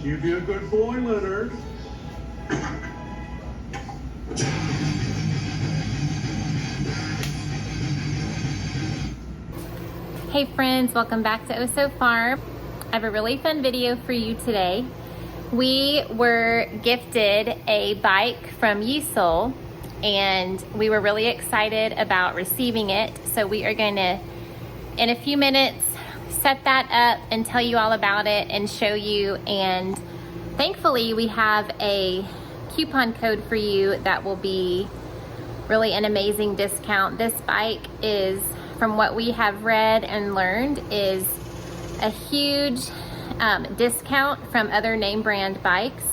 You be a good boy, Leonard. Hey friends, welcome back to OsoFarm. I have a really fun video for you today. We were gifted a bike from Yesoul and we were really excited about receiving it. So we are going to, in a few minutes, set that up and tell you all about it and show you. And thankfully we have a coupon code for you that will be really an amazing discount. This bike is, from what we have read and learned, is a huge discount from other name brand bikes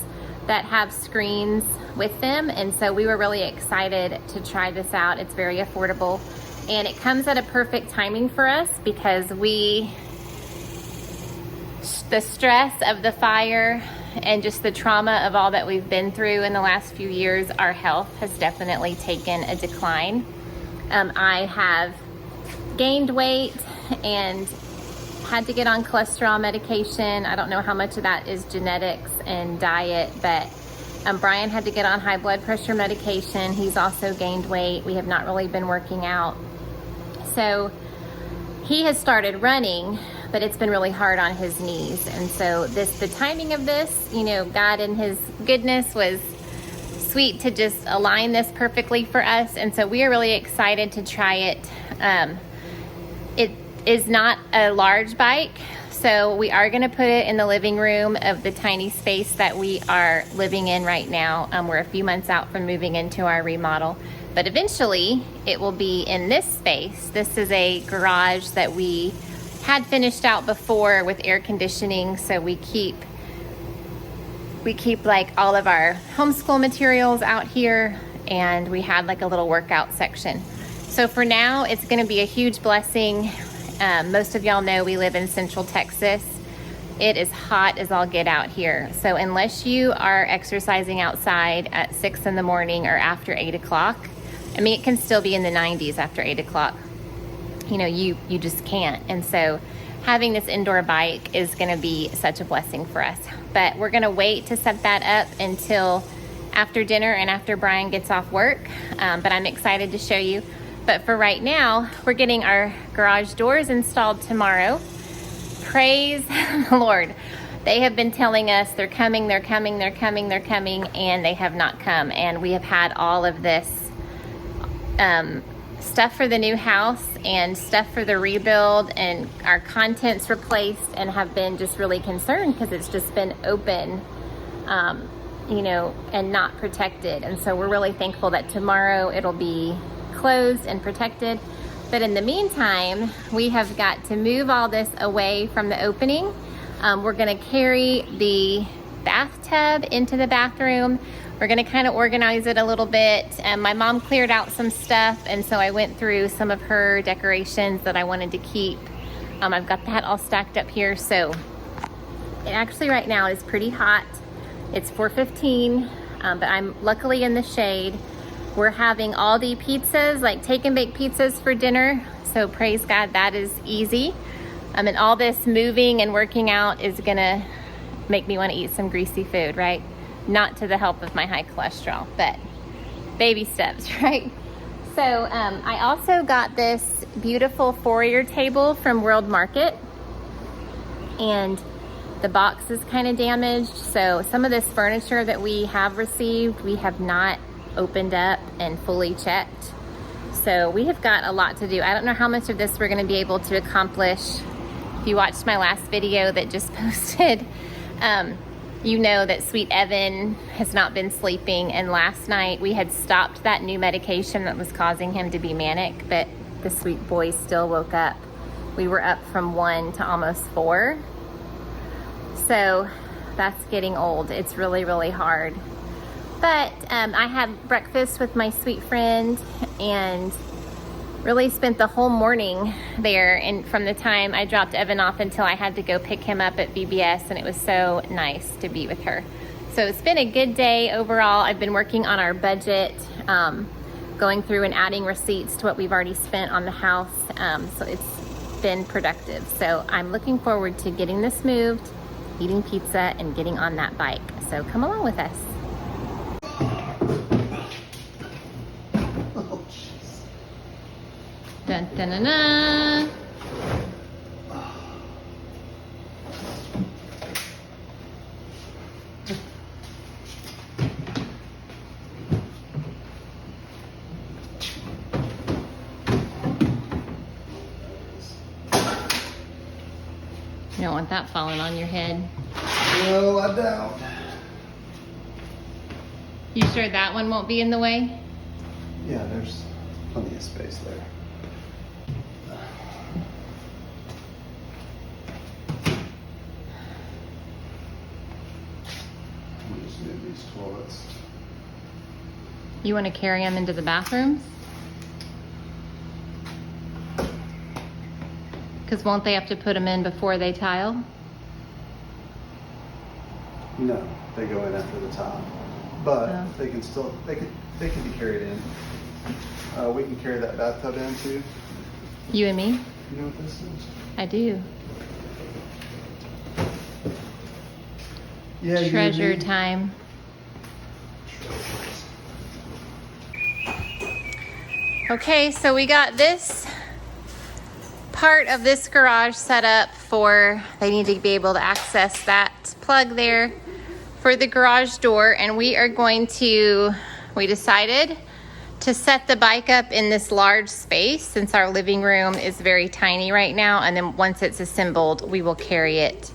that have screens with them. And so we were really excited to try this out. It's very affordable and it comes at a perfect timing for us because the stress of the fire and just the trauma of all that we've been through in the last few years, our health has definitely taken a decline. I have gained weight and had to get on cholesterol medication. I don't know how much of that is genetics and diet, but Brian had to get on high blood pressure medication. He's also gained weight. We have not really been working out. So he has started running, but it's been really hard on his knees. And so the timing of this, you know, God in his goodness was sweet to just align this perfectly for us. And so we are really excited to try it. It is not a large bike, so we are going to put it in the living room of the tiny space that we are living in right now. We're a few months out from moving into our remodel, but eventually it will be in this space. This is a garage that we had finished out before with air conditioning, so we keep like all of our homeschool materials out here, and we had like a little workout section. So for now, it's gonna be a huge blessing. Most of y'all know we live in Central Texas. It is hot as all get out here. So unless you are exercising outside at 6 in the morning or after 8 o'clock, I mean, it can still be in the 90s after 8 o'clock. You know, you just can't. And so having this indoor bike is gonna be such a blessing for us. But we're gonna wait to set that up until after dinner and after Brian gets off work. But I'm excited to show you. But for right now, we're getting our garage doors installed tomorrow. Praise the Lord. They have been telling us they're coming, they're coming, they're coming, they're coming, and they have not come. And we have had all of this stuff for the new house and stuff for the rebuild and our contents replaced, and have been just really concerned because it's just been open, you know, and not protected. And so we're really thankful that tomorrow it'll be closed and protected. But in the meantime, we have got to move all this away from the opening. We're gonna carry the bathtub into the bathroom. We're gonna kind of organize it a little bit. My mom cleared out some stuff, and so I went through some of her decorations that I wanted to keep. I've got that all stacked up here. So it actually right now is pretty hot. It's 4:15, but I'm luckily in the shade. We're having Aldi pizzas, like take and bake pizzas for dinner. So praise God, that is easy. And all this moving and working out is gonna make me wanna eat some greasy food, right? Not to the help of my high cholesterol, but baby steps, right? So I also got this beautiful foyer table from World Market, and the box is kind of damaged. So some of this furniture that we have received, we have not opened up and fully checked. So we have got a lot to do. I don't know how much of this we're going to be able to accomplish. If you watched my last video that just posted, you know that sweet Evan has not been sleeping, and last night we had stopped that new medication that was causing him to be manic, but the sweet boy still woke up. We were up from 1 to almost 4. So that's getting old. It's really, really hard. But I had breakfast with my sweet friend and really spent the whole morning there, and from the time I dropped Evan off until I had to go pick him up at VBS, and it was so nice to be with her. So it's been a good day overall. I've been working on our budget, going through and adding receipts to what we've already spent on the house. So it's been productive. So I'm looking forward to getting this moved eating pizza and getting on that bike. So come along with us. Oh, jeez. Dun, dun, dun, dun. You don't want that falling on your head. No, I don't. You sure that one won't be in the way? Yeah, there's plenty of space there. We'll just move these toilets. You want to carry them into the bathrooms? Because won't they have to put them in before they tile? No, they go in after the tile, but Oh. they can still they can be carried in. We can carry that bathtub in too. You and me? You know what this is? I do. Yeah, Treasure time. Okay, so we got this part of this garage set up for, they need to be able to access that plug there for the garage door, and we decided to set the bike up in this large space since our living room is very tiny right now, and then once it's assembled, we will carry it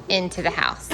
into the house.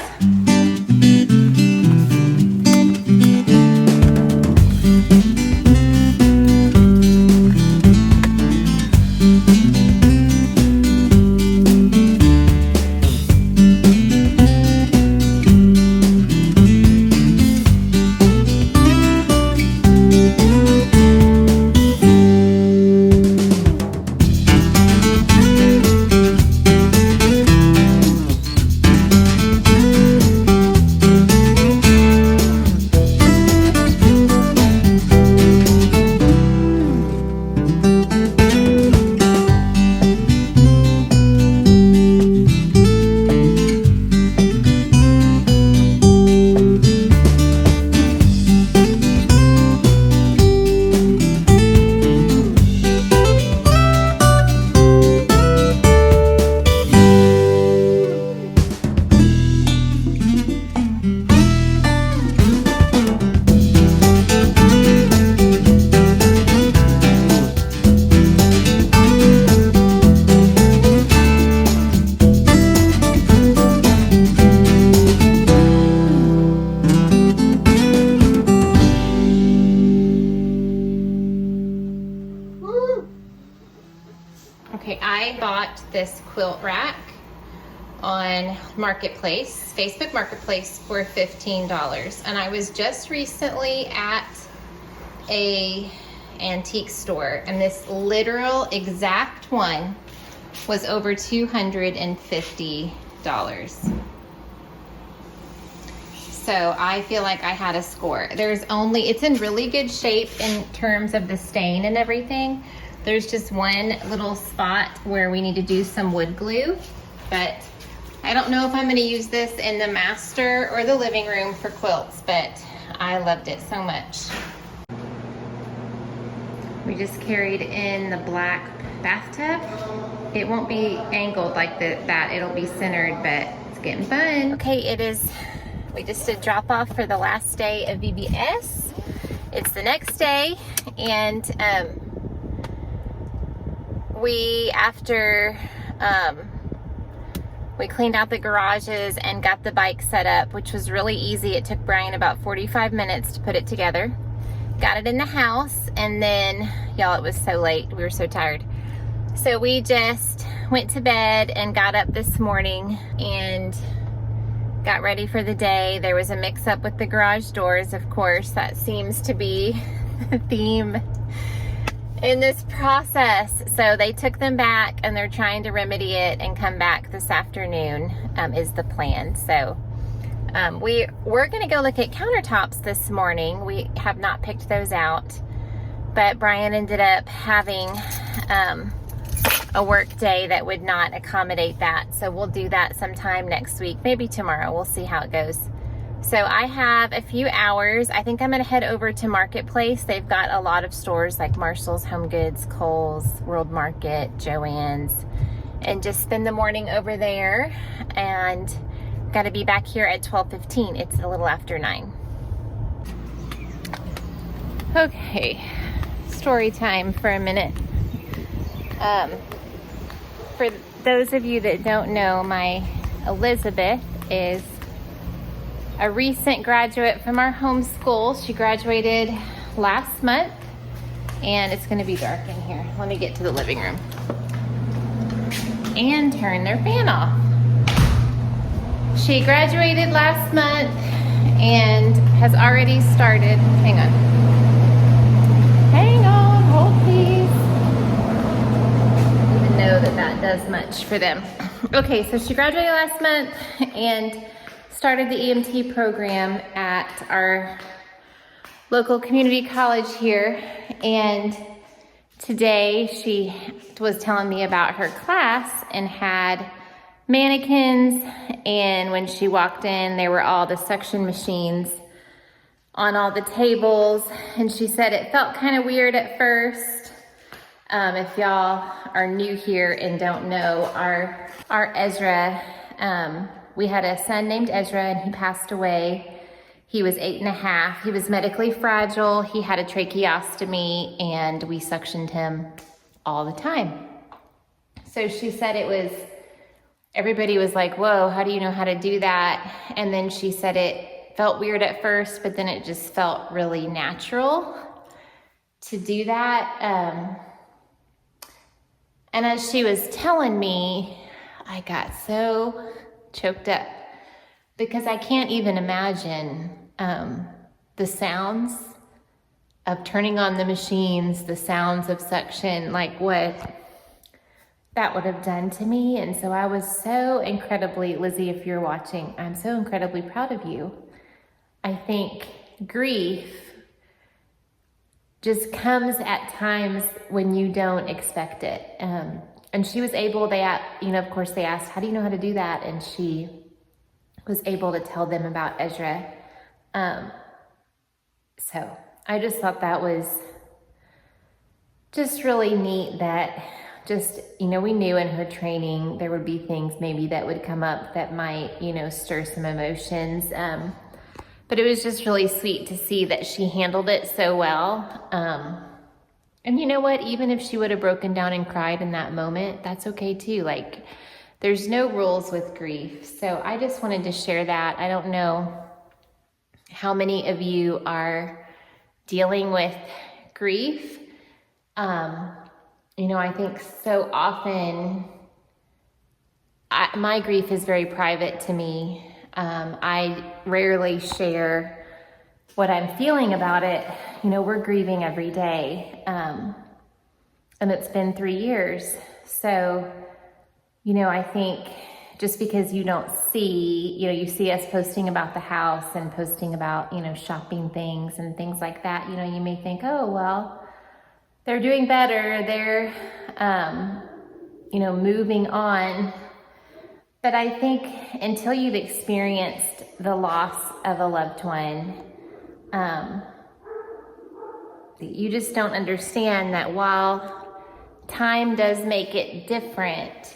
Okay, I bought this quilt rack on Marketplace, Facebook Marketplace, for $15. And I was just recently at a antique store, and this literal exact one was over $250. So I feel like I had a score. It's in really good shape in terms of the stain and everything. There's just one little spot where we need to do some wood glue, but I don't know if I'm gonna use this in the master or the living room for quilts, but I loved it so much. We just carried in the black bathtub. It won't be angled like that, it'll be centered, but it's getting fun. Okay, we just did drop off for the last day of VBS. It's the next day, and we cleaned out the garages and got the bike set up, which was really easy. It took Brian about 45 minutes to put it together. Got it in the house, and then, y'all, it was so late. We were so tired. So we just went to bed and got up this morning and got ready for the day. There was a mix-up with the garage doors, of course. That seems to be the theme in this process. So they took them back and they're trying to remedy it and come back this afternoon, is the plan. So we're gonna go look at countertops this morning. We have not picked those out, but Brian ended up having a work day that would not accommodate that. So we'll do that sometime next week, maybe tomorrow. We'll see how it goes. So I have a few hours. I think I'm gonna head over to Marketplace. They've got a lot of stores like Marshall's, HomeGoods, Kohl's, World Market, Joann's, and just spend the morning over there. And gotta be back here at 12:15. It's a little after 9. Okay, story time for a minute. For those of you that don't know, my Elizabeth is a recent graduate from our homeschool. She graduated last month, and it's gonna be dark in here. Let me get to the living room and turn their fan off. She graduated last month and has already started, hang on, hold please. I don't even know that does much for them. Okay, so she graduated last month and started the EMT program at our local community college here. And today she was telling me about her class and had mannequins, and when she walked in, there were all the suction machines on all the tables, and she said it felt kind of weird at first. If y'all are new here and don't know, our Ezra, we had a son named Ezra, and he passed away. He was 8.5. He was medically fragile. He had a tracheostomy, and we suctioned him all the time. So she said everybody was like, whoa, how do you know how to do that? And then she said it felt weird at first, but then it just felt really natural to do that. And as she was telling me, I got so choked up because I can't even imagine the sounds of turning on the machines, the sounds of suction, like what that would have done to me. And so I was so incredibly, Lizzie, if you're watching, I'm so incredibly proud of you. I think grief just comes at times when you don't expect it. And she was able, of course they asked, how do you know how to do that? And she was able to tell them about Ezra. So I just thought that was just really neat that we knew in her training there would be things maybe that would come up that might, stir some emotions. But it was just really sweet to see that she handled it so well. And you know what? Even if she would have broken down and cried in that moment, that's okay too. Like, there's no rules with grief. So I just wanted to share that. I don't know how many of you are dealing with grief. I think so often my grief is very private to me. I rarely share what I'm feeling about it. We're grieving every day. And it's been 3 years. So, I think just because you don't see, you see us posting about the house and posting about, shopping things and things like that, you may think, oh, well, they're doing better. They're, moving on. But I think until you've experienced the loss of a loved one, you just don't understand that while time does make it different,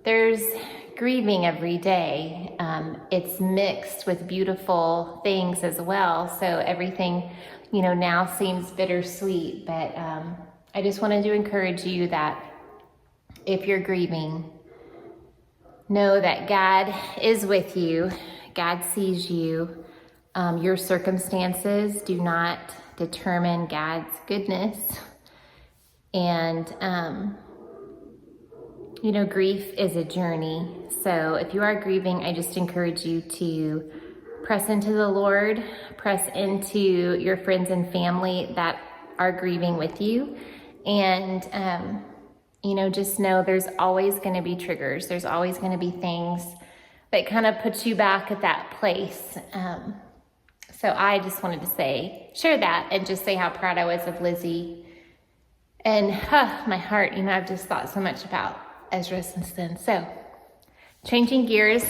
there's grieving every day. It's mixed with beautiful things as well. So everything, now seems bittersweet. But I just wanted to encourage you that if you're grieving, know that God is with you. God sees you. Your circumstances do not determine God's goodness. And, grief is a journey. So if you are grieving, I just encourage you to press into the Lord, press into your friends and family that are grieving with you. And, just know there's always going to be triggers. There's always going to be things that kind of put you back at that place. So I just wanted to share that and just say how proud I was of Lizzie And my heart, I've just thought so much about Ezra since then. So, changing gears,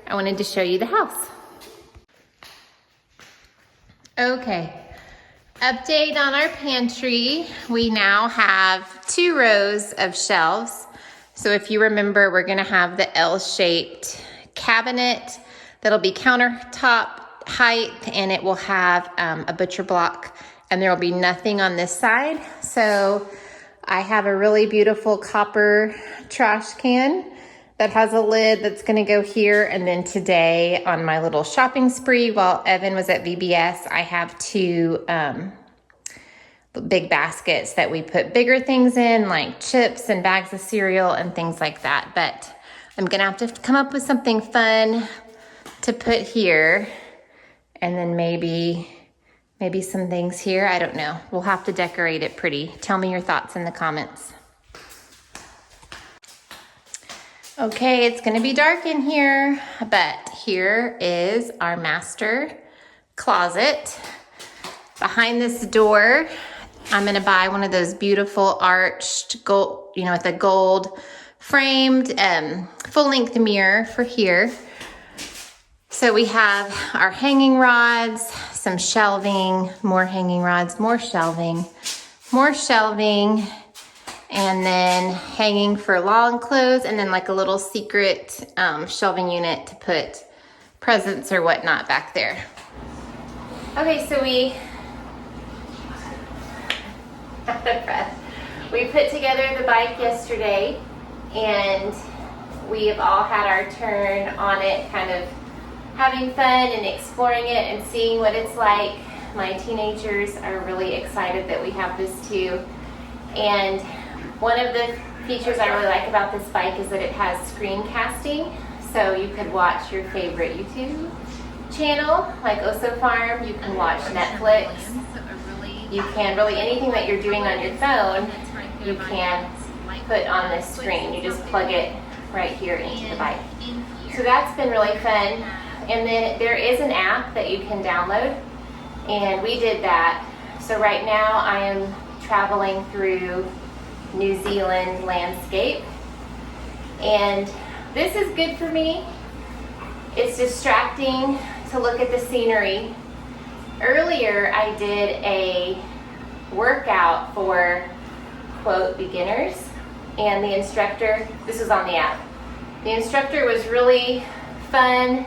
I wanted to show you the house. Okay, update on our pantry. We now have 2 rows of shelves. So if you remember, we're gonna have the L-shaped cabinet that'll be countertop height, and it will have a butcher block, and there will be nothing on this side. So I have a really beautiful copper trash can that has a lid that's gonna go here. And then today on my little shopping spree while Evan was at VBS, I have 2 big baskets that we put bigger things in, like chips and bags of cereal and things like that. But I'm gonna have to come up with something fun to put here. And then maybe some things here, I don't know. We'll have to decorate it pretty. Tell me your thoughts in the comments. Okay, it's gonna be dark in here, but here is our master closet. Behind this door, I'm gonna buy one of those beautiful arched gold, with a gold framed full-length mirror for here. So we have our hanging rods, some shelving, more hanging rods, more shelving, and then hanging for long clothes, and then like a little secret shelving unit to put presents or whatnot back there. Okay, so we put together the bike yesterday, and we have all had our turn on it, kind of having fun and exploring it and seeing what it's like. My teenagers are really excited that we have this too. And one of the features I really like about this bike is that it has screencasting. So you could watch your favorite YouTube channel, like OsoFarm. You can watch Netflix. You can really, anything that you're doing on your phone, you can put on this screen. You just plug it right here into the bike. So that's been really fun. And then there is an app that you can download, and we did that. So right now I am traveling through New Zealand landscape, and this is good for me. It's distracting to look at the scenery. Earlier I did a workout for, quote, beginners, and the instructor, this was on the app, the instructor was really fun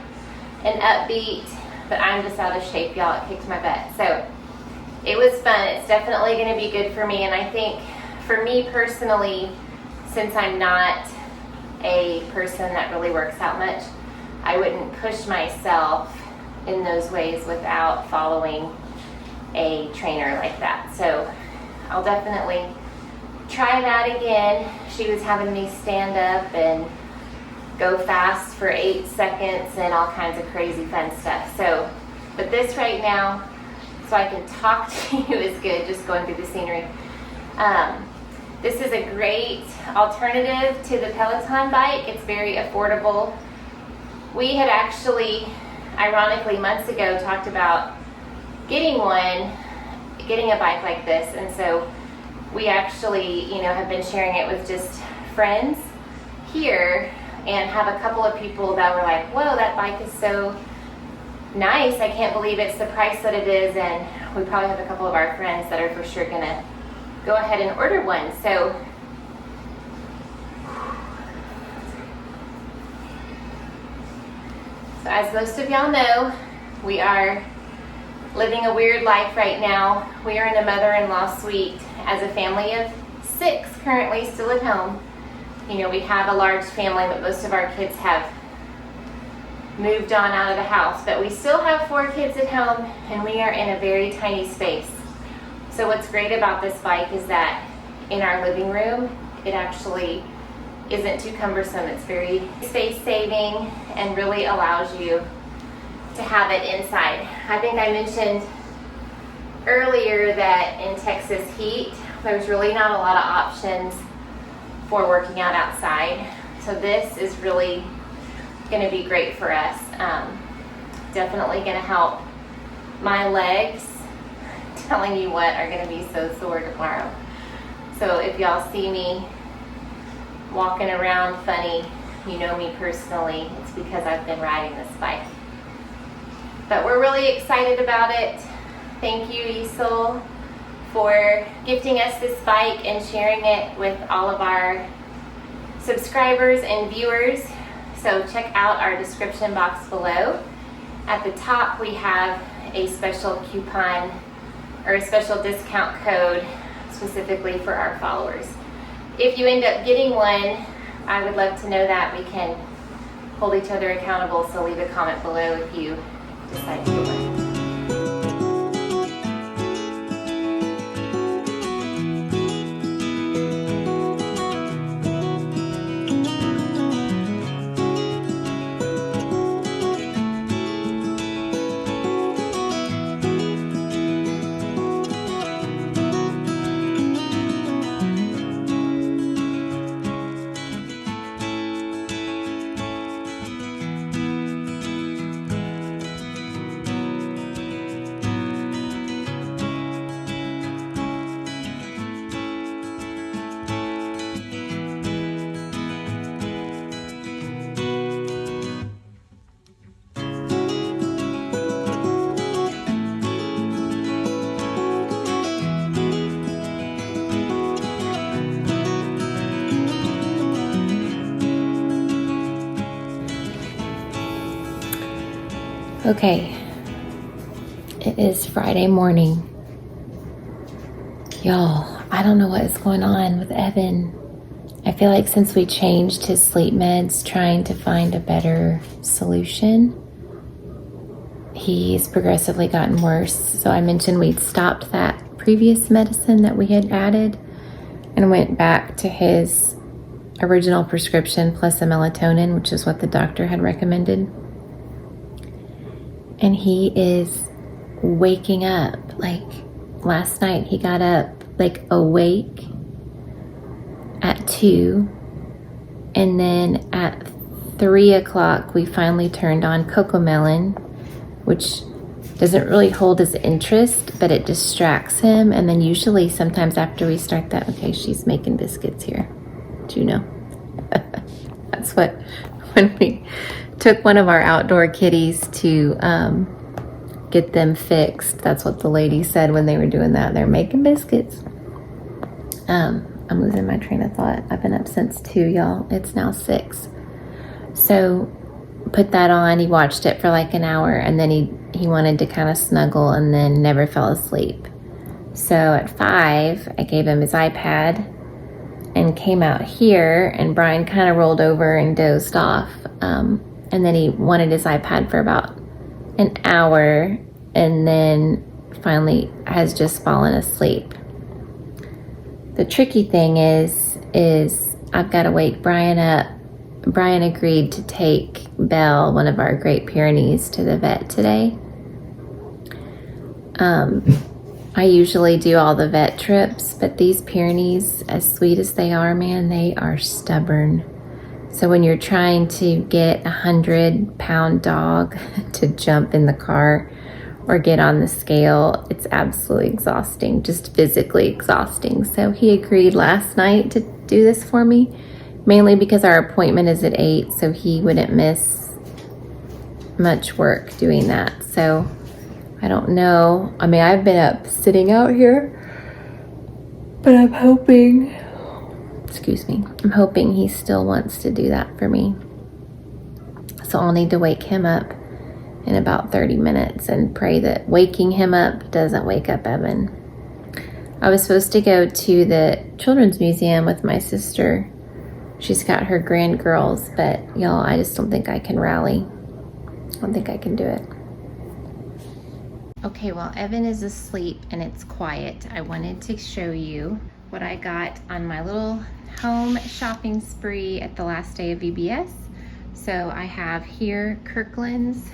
and upbeat, but I'm just out of shape, y'all. It kicked my butt. So it was fun. It's definitely going to be good for me. And I think for me personally, since I'm not a person that really works out much, I wouldn't push myself in those ways without following a trainer like that. So I'll definitely try that again. She was having me stand up and go fast for 8 seconds and all kinds of crazy fun stuff. So, but this right now, so I can talk to you, is good, just going through the scenery. This is a great alternative to the Peloton bike. It's very affordable. We had actually, ironically, months ago talked about getting a bike like this, and so we actually, have been sharing it with just friends here, and have a couple of people that were like, whoa, that bike is so nice. I can't believe it's the price that it is. And we probably have a couple of our friends that are for sure gonna go ahead and order one. So as most of y'all know, we are living a weird life right now. We are in a mother-in-law suite as a family of 6 currently still at home. We have a large family, but most of our kids have moved on out of the house. But we still have 4 kids at home, and we are in a very tiny space. So what's great about this bike is that in our living room, it actually isn't too cumbersome. It's very space-saving and really allows you to have it inside. I think I mentioned earlier that in Texas heat, there's really not a lot of options for working out outside. So this is really going to be great for us. Definitely going to help my legs, telling you what, are going to be so sore tomorrow. So if y'all see me walking around funny, you know me personally. It's because I've been riding this bike. But we're really excited about it. Thank you, Yesoul, for gifting us this bike and sharing it with all of our subscribers and viewers. So check out our description box below. At the top we have a special coupon or a special discount code specifically for our followers. If you end up getting one, I would love to know that. We can hold each other accountable, so leave a comment below if you decide to get one. Okay, it is Friday morning. Y'all, I don't know what is going on with Evan. I feel like since we changed his sleep meds, trying to find a better solution, he's progressively gotten worse. So I mentioned we'd stopped that previous medicine that we had added and went back to his original prescription plus a melatonin, which is what the doctor had recommended. And he is waking up. Like last night he got up like awake at 2, and then at 3 o'clock we finally turned on Cocomelon, which doesn't really hold his interest, but it distracts him. And then usually sometimes after we start that, okay, she's making biscuits here, do you know? That's what, when we took one of our outdoor kitties to get them fixed, that's what the lady said when they were doing that. They're making biscuits. I'm losing my train of thought. I've been up since 2, y'all. It's now 6. So put that on. He watched it for like an hour, and then he wanted to kind of snuggle and then never fell asleep. So at 5, I gave him his iPad and came out here, and Brian kind of rolled over and dozed off. And then he wanted his iPad for about an hour, and then finally has just fallen asleep. The tricky thing is I've got to wake Brian up. Brian agreed to take Belle, one of our Great Pyrenees, to the vet today. I usually do all the vet trips, but these Pyrenees, as sweet as they are, man, they are stubborn. So when you're trying to get a 100-pound dog to jump in the car or get on the scale, it's absolutely exhausting, just physically exhausting. So he agreed last night to do this for me, mainly because our appointment is at 8, so he wouldn't miss much work doing that. So I don't know. I mean, I've been up sitting out here, but I'm hoping, I'm hoping he still wants to do that for me. So I'll need to wake him up in about 30 minutes and pray that waking him up doesn't wake up Evan. I was supposed to go to the Children's Museum with my sister. She's got her grand girls, but y'all, I just don't think I can rally. I don't think I can do it. Okay, while Evan is asleep and it's quiet, I wanted to show you what I got on my little home shopping spree at the last day of VBS. So I have here Kirklands,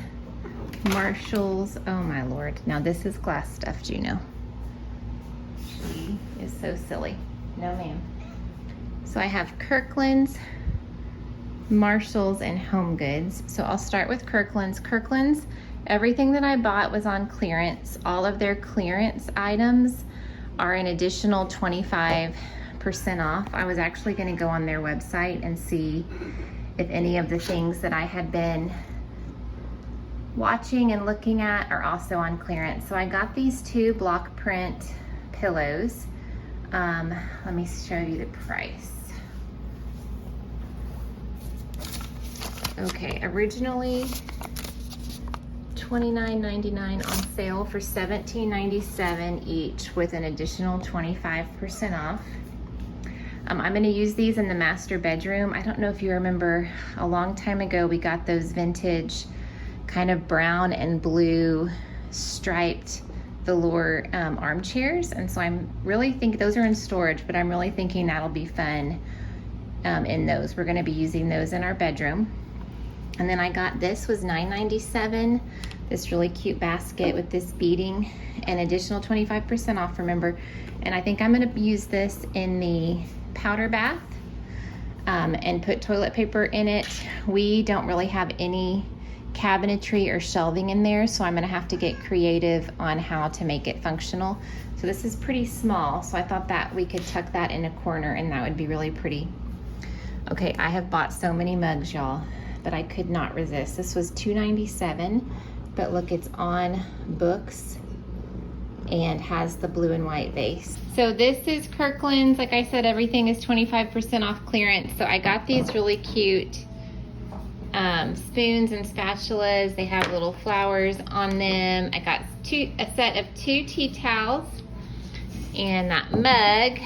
Marshalls. Oh my Lord. Now this is glass stuff, Juno. She is so silly. No ma'am. So I have Kirklands, Marshalls, and HomeGoods. So I'll start with Kirklands. Kirklands, everything that I bought was on clearance. All of their clearance items are an additional 25% 12% off. I was actually gonna go on their website and see if any of the things that I had been watching and looking at are also on clearance. So I got these 2 block print pillows. Let me show you the price. Okay, originally $29.99, on sale for $17.97 each with an additional 25% off. I'm gonna use these in the master bedroom. I don't know if you remember, a long time ago we got those vintage kind of brown and blue striped velour armchairs, and so I'm really think those are in storage, but I'm really thinking that'll be fun in those. We're gonna be using those in our bedroom. And then I got, this was $9.97, this really cute basket with this beading, an additional 25% off, remember. And I think I'm gonna use this in the powder bath and put toilet paper in it. We don't really have any cabinetry or shelving in there, so I'm gonna have to get creative on how to make it functional. So this is pretty small, so I thought that we could tuck that in a corner and that would be really pretty. Okay, I have bought so many mugs, y'all, but I could not resist. This was $2.97, but look, it's on books and has the blue and white base. So this is Kirklands. Like I said, everything is 25% off clearance. So I got these really cute spoons and spatulas. They have little flowers on them. I got a set of 2 tea towels and that mug.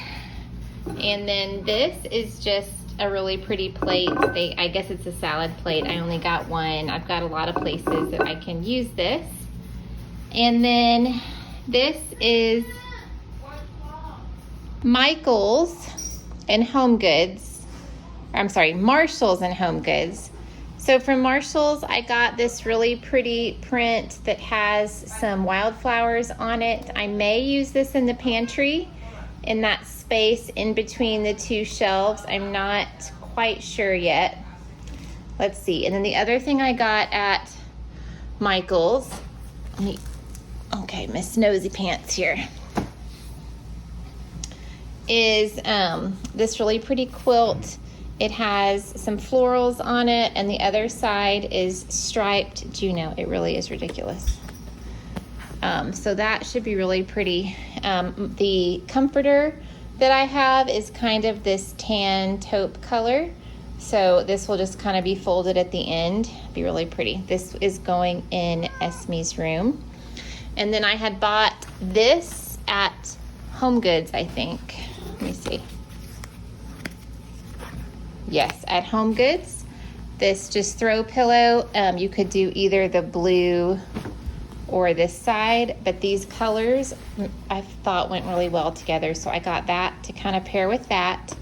And then this is just a really pretty plate. I guess it's a salad plate. I only got one. I've got a lot of places that I can use this. And then this is Michael's and HomeGoods. I'm sorry, Marshall's and HomeGoods. So from Marshall's, I got this really pretty print that has some wildflowers on it. I may use this in the pantry in that space in between the 2 shelves. I'm not quite sure yet. Let's see. And then the other thing I got at Michael's, okay, Miss Nosy Pants here, is this really pretty quilt. It has some florals on it, and the other side is striped Juno. It really is ridiculous. So that should be really pretty. The comforter that I have is kind of this tan taupe color. So this will just kind of be folded at the end. Be really pretty. This is going in Esme's room. And then I had bought this at HomeGoods, I think. Let me see. Yes, at HomeGoods. This just throw pillow. You could do either the blue or this side, but these colors I thought went really well together, so I got that to kind of pair with that.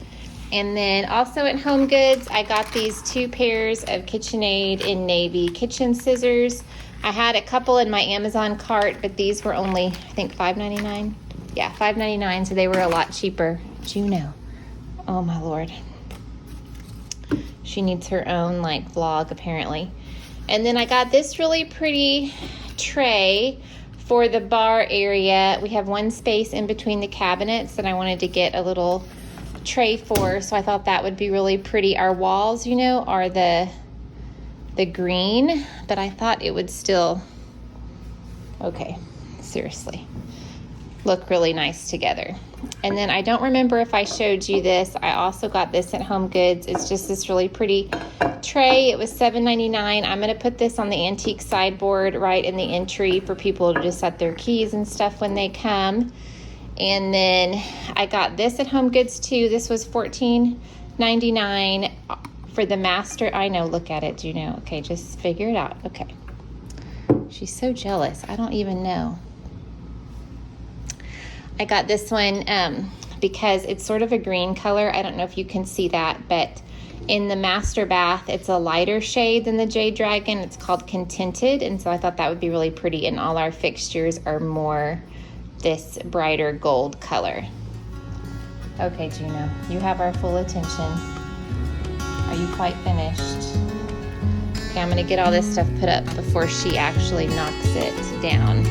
And then also at HomeGoods, I got these 2 pairs of KitchenAid in navy kitchen scissors. I had a couple in my Amazon cart, but these were only, I think, $5.99. Yeah, $5.99, so they were a lot cheaper. Juno, oh my Lord. She needs her own like vlog apparently. And then I got this really pretty tray for the bar area. We have 1 space in between the cabinets that I wanted to get a little tray for, so I thought that would be really pretty. Our walls, you know, are the green, but I thought it would still, okay, seriously, look really nice together. And then I don't remember if I showed you this. I also got this at HomeGoods. It's just this really pretty tray. It was $7.99. I'm going to put this on the antique sideboard right in the entry for people to just set their keys and stuff when they come. And then I got this at HomeGoods too. This was $14.99 for the master. I know, look at it, Juno. Okay, just figure it out. Okay. She's so jealous. I don't even know. I got this one because it's sort of a green color. I don't know if you can see that, but in the master bath, it's a lighter shade than the Jade Dragon. It's called Contented, and so I thought that would be really pretty, and all our fixtures are more this brighter gold color. Okay, Juno, you have our full attention. Are you quite finished? Okay, I'm gonna get all this stuff put up before she actually knocks it down.